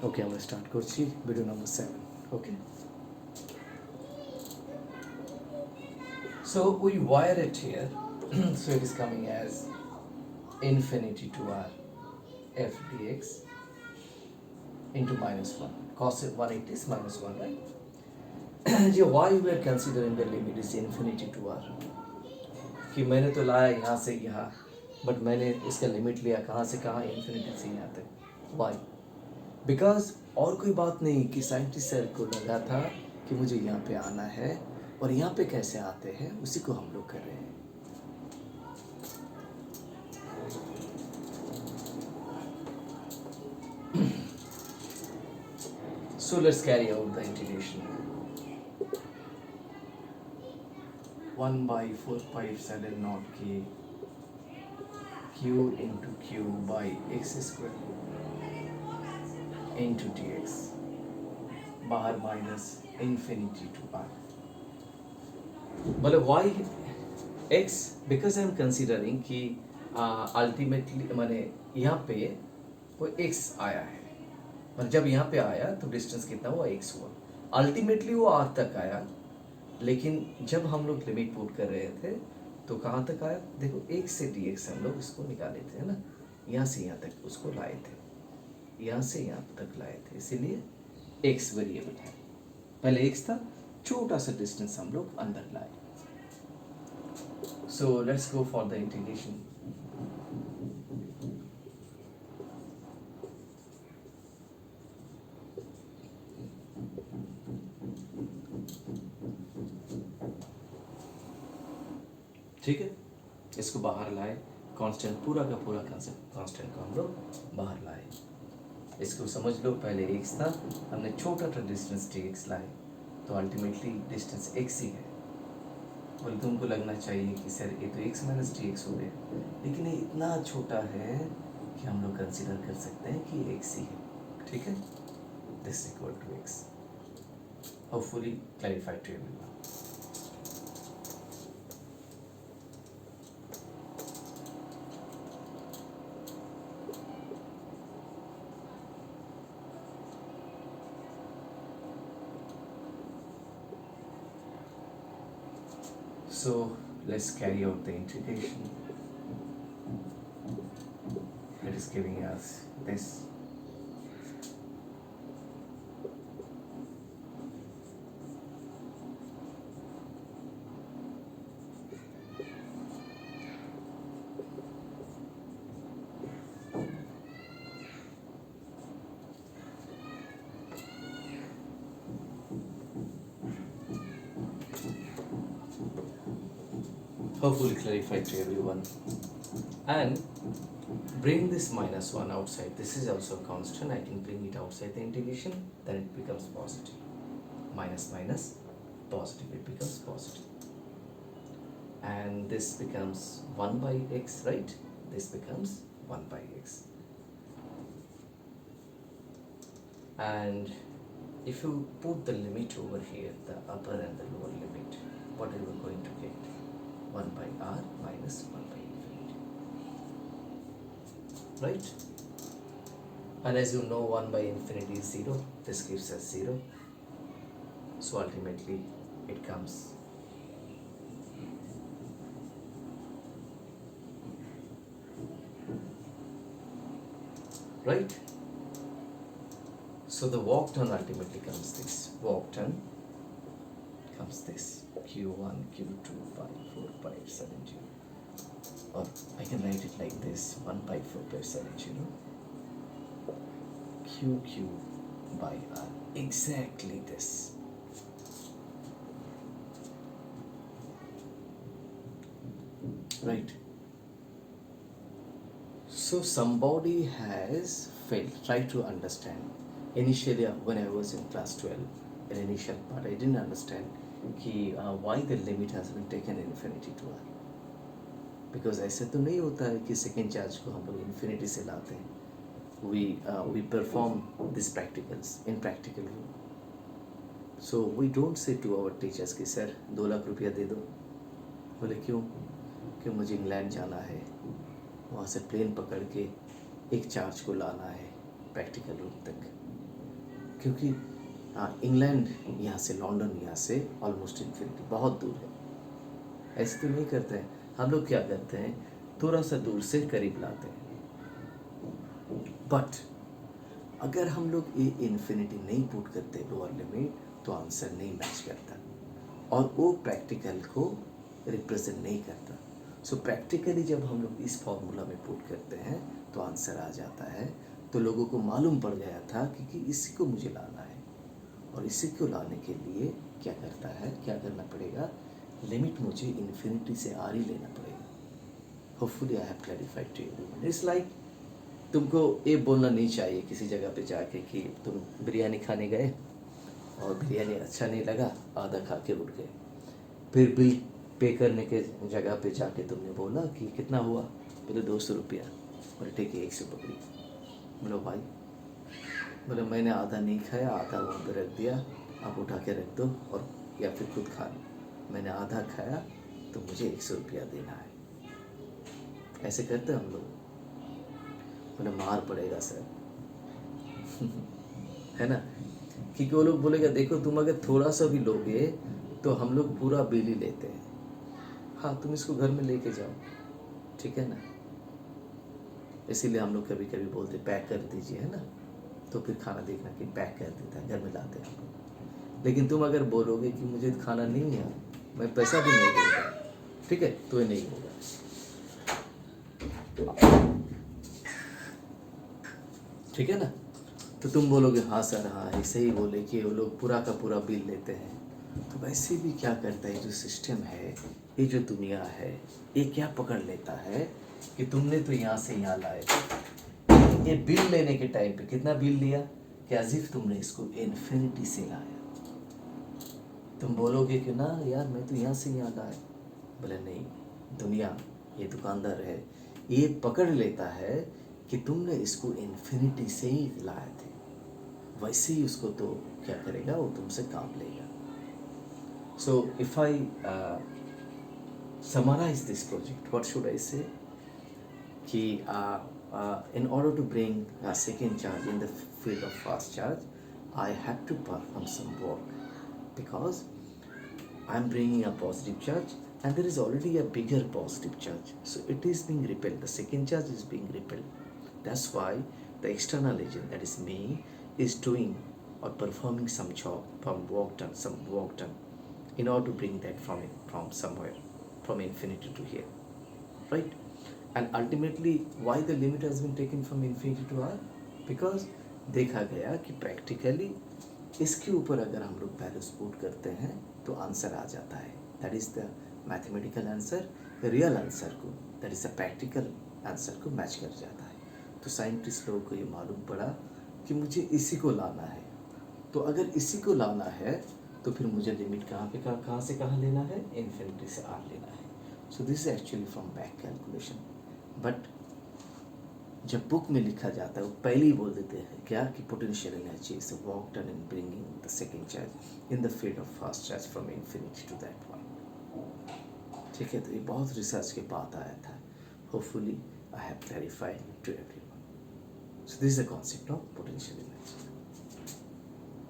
ওকে, আমরা স্টার্ট করছি video number 7. Okay, so we wire it here. So it is coming as infinity to r f dx into -1 cos 180 is -1, right? ये why we are considering the limit is infinity to r, कि मैंने तो लाया यहाँ से यहाँ, but मैंने इसका लिमिट लिया कहाँ से कहाँ, इन्फिनिटी से यहाँ तक. वाई? बिकॉज और कोई बात नहीं कि साइंटिस्ट सर को लगा था कि मुझे यहाँ पे आना है, और यहाँ पे कैसे आते हैं उसी को हम लोग कर रहे हैं. So let's carry out the integration. 1 by 4 pi epsilon naught k q into q by x square into dx बाहर माइनस इन्फिनिटी टू r. मतलब why x? Because I am considering कि अल्टीमेटली मैंने यहाँ पे वो x आया है, मतलब जब यहाँ पे आया तो डिस्टेंस कितना हुआ, x हुआ. अल्टीमेटली वो r तक आया, लेकिन जब हम लोग लिमिट पुट कर रहे थे तो कहाँ तक आया, देखो 1 से dx हम लोग इसको निकाले थे, है ना, यहाँ से यहाँ तक उसको लाए थे, यहाँ से यहाँ तक लाए थे, इसीलिए x वेरिएबल है. पहले x था, छोटा सा डिस्टेंस हम लोग अंदर लाए. So let's go for the integration. ठीक है, इसको बाहर लाए, कांस्टेंट पूरा का पूरा कांस्टेंट को हम लोग बाहर लाए. इसको समझ लो, पहले x था, हमने छोटा सा डिस्टेंस dx लाए, तो अल्टीमेटली डिस्टेंस x ही है. बोले तुमको लगना चाहिए कि सर ये तो x माइनस dx हो गया, लेकिन ये इतना छोटा है कि हम लोग कंसिडर कर सकते हैं कि x ही है. ठीक है, this equal to x. Hopefully clarified to everyone. So let's carry out the integration. It is giving us this. Hopefully clarified to everyone. And bring this -1 outside. This is also a constant. I can bring it outside the integration. Then it becomes positive. Minus minus positive. It becomes positive. And this becomes 1 by x, right? This becomes 1 by x. And if you put the limit over here, the upper and the lower limit, what are you going to get? 1 by r minus 1 by infinity, right? And as you know, 1 by infinity is 0. This gives us 0. So ultimately it comes right. So the walk done ultimately comes this. Walk done comes this. Q1, Q2, 5, 4 pi epsilon 0. Or I can write it like this, 1 by 4 pi epsilon 0. QQ by R. Exactly this. Right. So somebody has failed. Try to understand. Initially, when I was in class 12, in initial part, I didn't understand why the limit has been taken infinity to r. Because ऐसे तो नहीं होता है कि second charge को हम लोग infinity से लाते हैं. We perform these practicals in practical room. So we don't say to our teachers कि सर 2 लाख रुपया दे दो. बोले क्यों? क्यों, मुझे इंग्लैंड जाना है, वहाँ से प्लेन पकड़ के एक चार्ज को लाना है प्रैक्टिकल रूम तक. क्योंकि इंग्लैंड यहाँ से, लंदन यहाँ से ऑलमोस्ट इन्फिनिटी बहुत दूर है। ऐसे तो नहीं करते हैं हम लोग, क्या करते हैं थोड़ा सा दूर से करीब लाते हैं। बट अगर हम लोग ये इन्फिनिटी नहीं पुट करते लोअर लिमिट, तो आंसर नहीं मैच करता और वो प्रैक्टिकल को रिप्रेजेंट नहीं करता। सो प्रैक्टिकली जब हम लोग इस फॉर्मूला में पुट करते हैं तो आंसर आ जाता है। तो लोगों को मालूम पड़ गया था कि इसी को मुझे लाना है, और इसी को लाने के लिए क्या करता है, क्या करना पड़ेगा, लिमिट मुझे इन्फिनिटी से आर ही लेना पड़ेगा। Hopefully I have clarified to everyone. It's like तुमको ये बोलना नहीं चाहिए किसी जगह पे जाके कि तुम बिरयानी खाने गए और बिरयानी अच्छा नहीं लगा, आधा खा के उठ गए। फिर बिल पे करने के जगह पे जाके तुमने बोला कि कितना हुआ, बोले 200 रुपया। बोले ठीक है 100 पकड़ी। बोलो भाई, बोले मैंने आधा नहीं खाया, आधा वहाँ पे रख दिया, आप उठा के रख दो और या फिर खुद खा लो। मैंने आधा खाया तो मुझे 100 रुपया देना है। ऐसे करते हम लोग। बोले मार पड़ेगा सर है ना, क्योंकि वो लोग बोलेगा देखो तुम अगर थोड़ा सा भी लोगे तो हम लोग पूरा बिल ही लेते हैं। हाँ तुम इसको घर में लेके जाओ, ठीक है ना। इसीलिए हम लोग कभी कभी बोलते पैक कर दीजिए, है ना, तो फिर खाना देखना कि पैक कर देता है, घर में लाते हैं हम लोग। लेकिन तुम अगर बोलोगे कि मुझे खाना नहीं है, मैं पैसा भी नहीं दूंगा, ठीक है, तो ये नहीं होगा। ठीक है ना। तो तुम बोलोगे हाँ सर, हाँ ऐसे ही बोले कि वो लोग पूरा का पूरा बिल लेते हैं। तो वैसे भी क्या करता है, जो सिस्टम है, ये जो दुनिया है, ये क्या पकड़ लेता है कि तुमने तो यहाँ से यहाँ लाए, ये बिल लेने के टाइम पे कितना बिल लिया, कि एज इफ तुमने इसको इन्फिनिटी से लाया। तुम बोलोगे कि ना यार मैं तो यहाँ से यहाँ लाया, बोले नहीं, दुनिया, ये दुकानदार है, ये पकड़ लेता है कि तुमने इसको इन्फिनिटी से ही लाए थे, वैसे ही उसको तो क्या करेगा, वो तुमसे काम लेगा। So if I summarize this project, what should I say? कि in order to bring a second charge in the field of fast charge, I have to perform some work, because I'm bringing a positive charge and there is already a bigger positive charge, so it is being repelled, the second charge is being repelled. That's why the external agent, that is me, is doing or performing some job, some work done in order to bring that from somewhere, from infinity to here, right? And ultimately why the limit has been taken from infinity to r, because देखा गया कि practically इसके ऊपर अगर हम लोग values put करते हैं तो आंसर आ जाता है। That is the mathematical answer, real answer को, that is the practical answer को मैच कर जाता है। तो साइंटिस्ट लोगों को ये मालूम पड़ा कि मुझे इसी को लाना है, तो अगर इसी को लाना है तो फिर मुझे लिमिट कहाँ से कहाँ लेना है, इन्फिनिटी से आर लेना है। सो this is actually from back calculation. But जब बुक में लिखा जाता है वो पहले ही बोल देते हैं क्या, कि potential energy is work done in bringing the second charge in the field of first charge from infinity to that point. ठीक है, तो ये बहुत रिसर्च के बाद आया था। Hopefully I have clarified to everyone. So this is the concept of potential energy.